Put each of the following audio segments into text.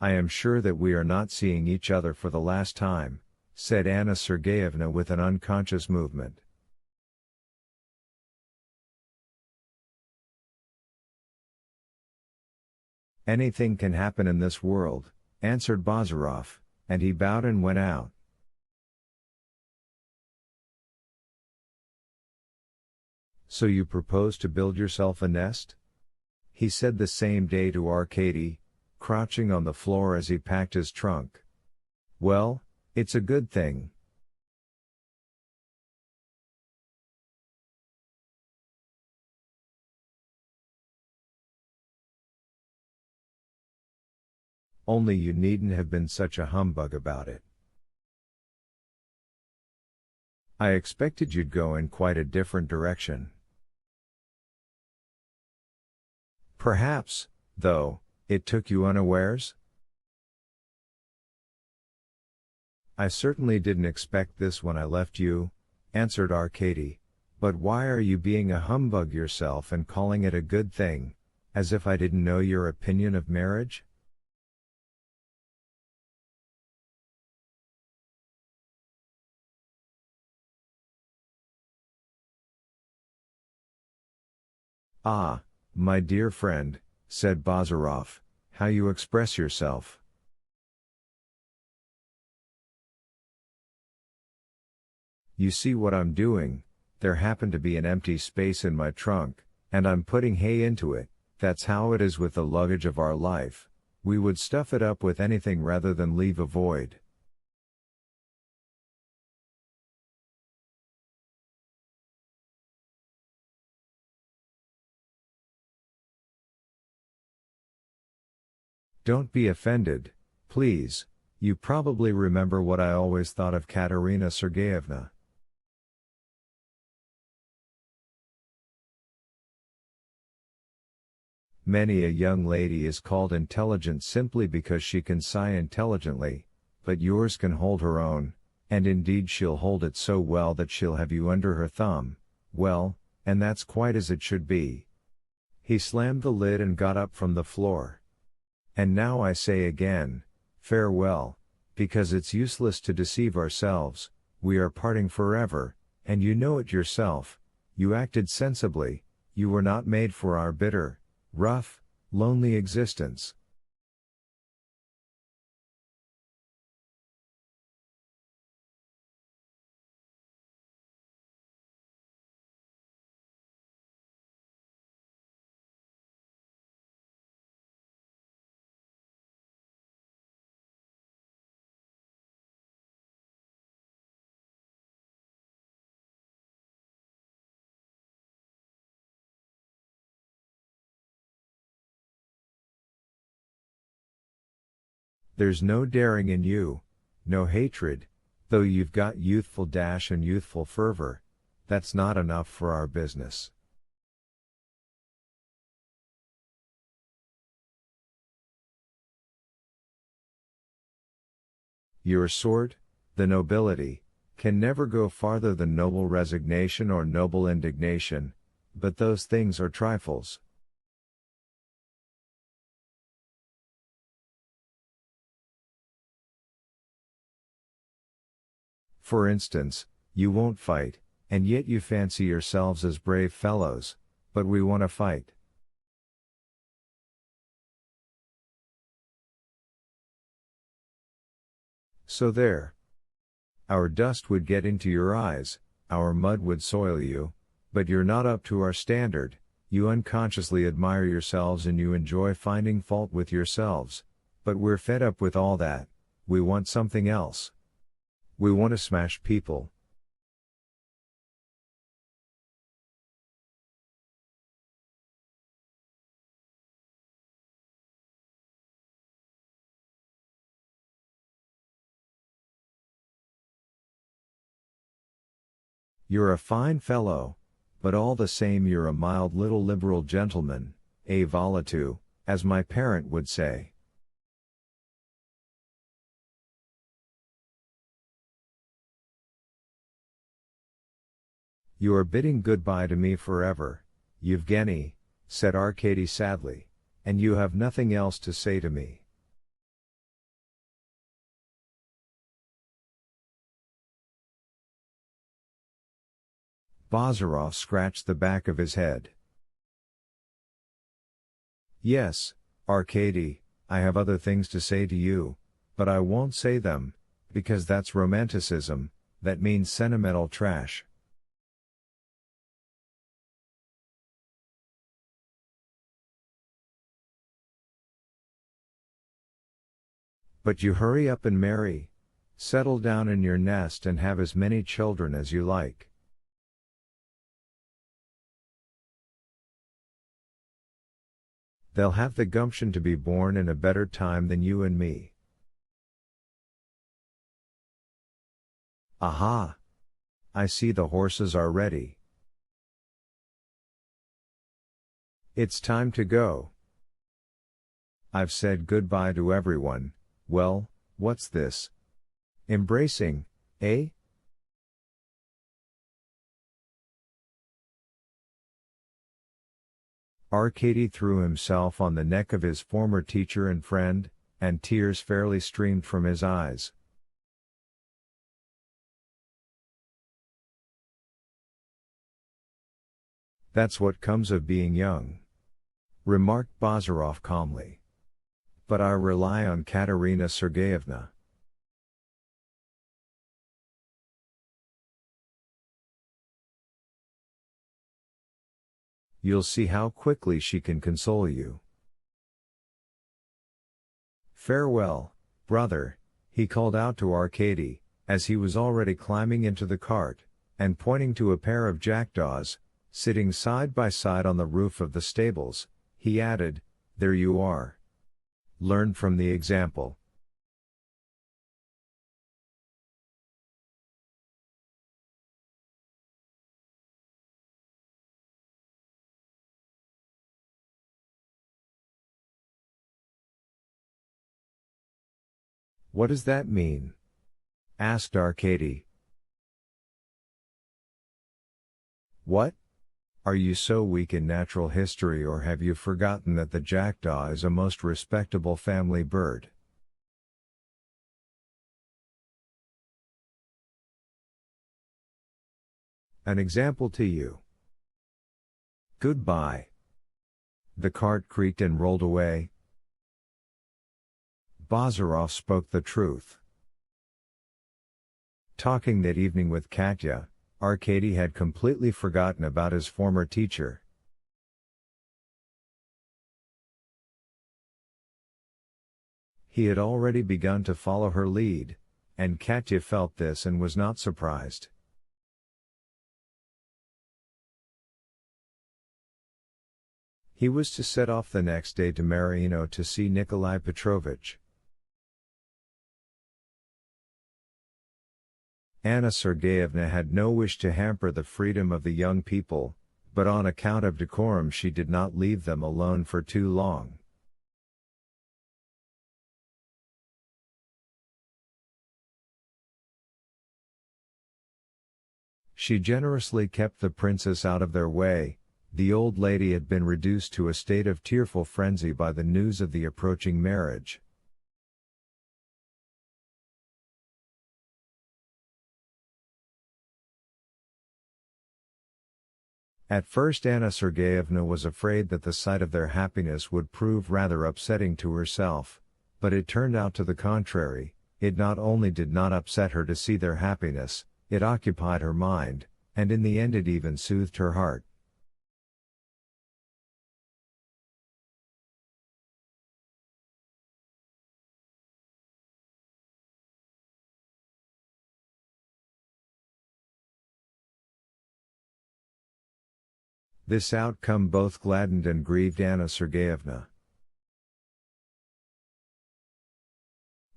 I am sure that we are not seeing each other for the last time, said Anna Sergeyevna with an unconscious movement. Anything can happen in this world, answered Bazarov, and he bowed and went out. So you propose to build yourself a nest? He said the same day to Arkady, crouching on the floor as he packed his trunk. Well, it's a good thing. Only you needn't have been such a humbug about it. I expected you'd go in quite a different direction. Perhaps, though, it took you unawares? I certainly didn't expect this when I left you, answered Arkady, but why are you being a humbug yourself and calling it a good thing, as if I didn't know your opinion of marriage? Ah, my dear friend, said Bazarov, how you express yourself. You see what I'm doing, there happened to be an empty space in my trunk, and I'm putting hay into it. That's how it is with the luggage of our life, we would stuff it up with anything rather than leave a void. Don't be offended, please, you probably remember what I always thought of Katerina Sergeyevna. Many a young lady is called intelligent simply because she can sigh intelligently, but yours can hold her own, and indeed she'll hold it so well that she'll have you under her thumb, well, and that's quite as it should be. He slammed the lid and got up from the floor. And now I say again, farewell, because it's useless to deceive ourselves, we are parting forever, and you know it yourself, you acted sensibly, you were not made for our bitter, rough, lonely existence. There's no daring in you, no hatred, though you've got youthful dash and youthful fervor, that's not enough for our business. Your sort, the nobility, can never go farther than noble resignation or noble indignation, but those things are trifles. For instance, you won't fight, and yet you fancy yourselves as brave fellows, but we want to fight. So there. Our dust would get into your eyes, our mud would soil you, but you're not up to our standard, you unconsciously admire yourselves and you enjoy finding fault with yourselves, but we're fed up with all that, we want something else. We want to smash people. You're a fine fellow, but all the same you're a mild little liberal gentleman, a volatu, as my parent would say. You are bidding goodbye to me forever, Yevgeny, said Arkady sadly, and you have nothing else to say to me. Bazarov scratched the back of his head. Yes, Arkady, I have other things to say to you, but I won't say them, because that's romanticism, that means sentimental trash. But you hurry up and marry, settle down in your nest and have as many children as you like. They'll have the gumption to be born in a better time than you and me. Aha! I see the horses are ready. It's time to go. I've said goodbye to everyone. Well, what's this? Embracing, eh? Arkady threw himself on the neck of his former teacher and friend, and tears fairly streamed from his eyes. That's what comes of being young, remarked Bazarov calmly. But I rely on Katerina Sergeyevna. You'll see how quickly she can console you. Farewell, brother, he called out to Arkady, as he was already climbing into the cart, and pointing to a pair of jackdaws, sitting side by side on the roof of the stables, he added, there you are. Learn from the example. What does that mean? Asked Arkady. What? Are you so weak in natural history, or have you forgotten that the jackdaw is a most respectable family bird? An example to you. Goodbye. The cart creaked and rolled away. Bazarov spoke the truth. Talking that evening with Katya, Arkady had completely forgotten about his former teacher. He had already begun to follow her lead, and Katya felt this and was not surprised. He was to set off the next day to Marino to see Nikolai Petrovich. Anna Sergeyevna had no wish to hamper the freedom of the young people, but on account of decorum she did not leave them alone for too long. She generously kept the princess out of their way. The old lady had been reduced to a state of tearful frenzy by the news of the approaching marriage. At first Anna Sergeyevna was afraid that the sight of their happiness would prove rather upsetting to herself, but it turned out to the contrary. It not only did not upset her to see their happiness, it occupied her mind, and in the end it even soothed her heart. This outcome both gladdened and grieved Anna Sergeyevna.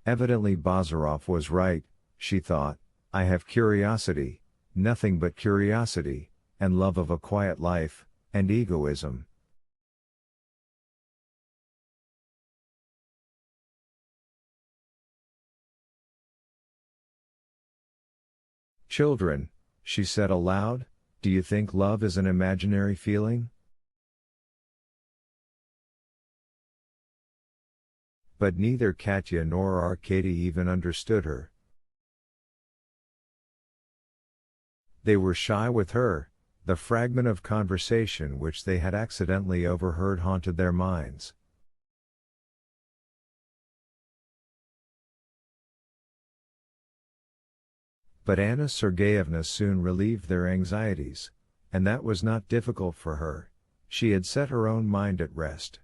Evidently Bazarov was right, she thought. I have curiosity, nothing but curiosity, and love of a quiet life, and egoism. Children, she said aloud, do you think love is an imaginary feeling? But neither Katya nor Arkady even understood her. They were shy with her, The fragment of conversation which they had accidentally overheard haunted their minds. But Anna Sergeyevna soon relieved their anxieties, and that was not difficult for her. She had set her own mind at rest.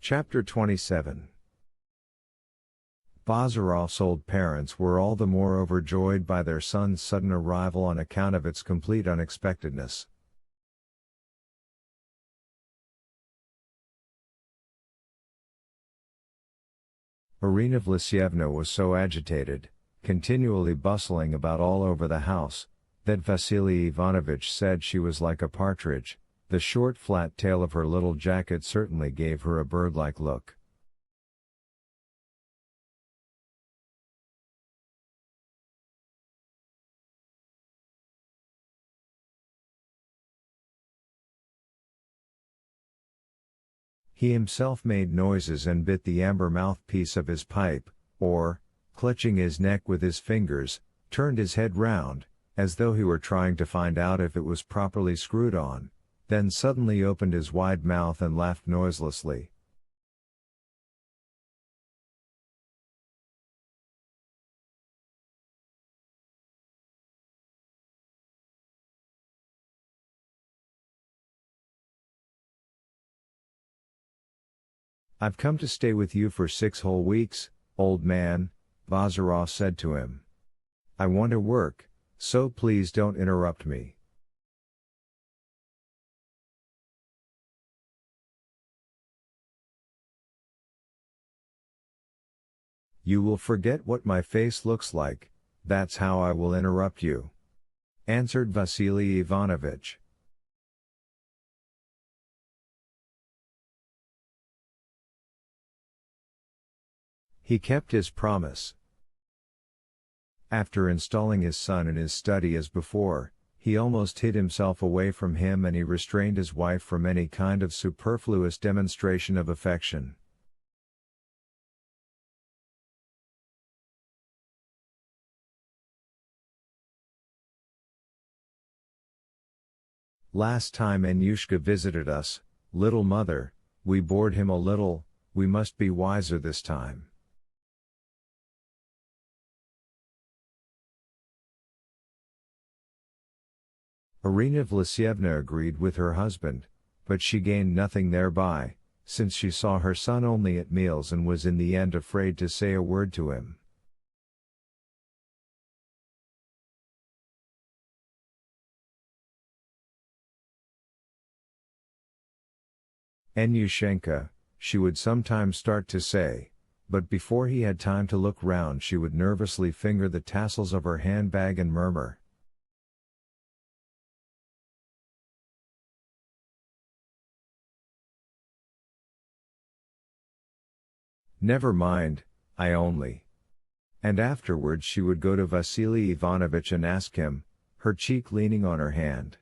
Chapter 27. Bazarov's old parents were all the more overjoyed by their son's sudden arrival on account of its complete unexpectedness. Irina Vlasyevna was so agitated, continually bustling about all over the house, that Vasily Ivanovich said she was like a partridge. The short flat tail of her little jacket certainly gave her a bird-like look. He himself made noises and bit the amber mouthpiece of his pipe, or, clutching his neck with his fingers, turned his head round, as though he were trying to find out if it was properly screwed on, then suddenly opened his wide mouth and laughed noiselessly. "I've come to stay with you for 6 whole weeks, old man," Bazarov said to him. "I want to work, so please don't interrupt me." "You will forget what my face looks like, that's how I will interrupt you," answered Vasily Ivanovich. He kept his promise. After installing his son in his study as before, he almost hid himself away from him and he restrained his wife from any kind of superfluous demonstration of affection. "Last time Anyushka visited us, little mother, we bored him a little, we must be wiser this time." Irina Vlasyevna agreed with her husband, but she gained nothing thereby, since she saw her son only at meals and was in the end afraid to say a word to him. "Enyushenka," she would sometimes start to say, but before he had time to look round she would nervously finger the tassels of her handbag and murmur, "Never mind, I only." And afterwards she would go to Vasily Ivanovich and ask him, her cheek leaning on her hand,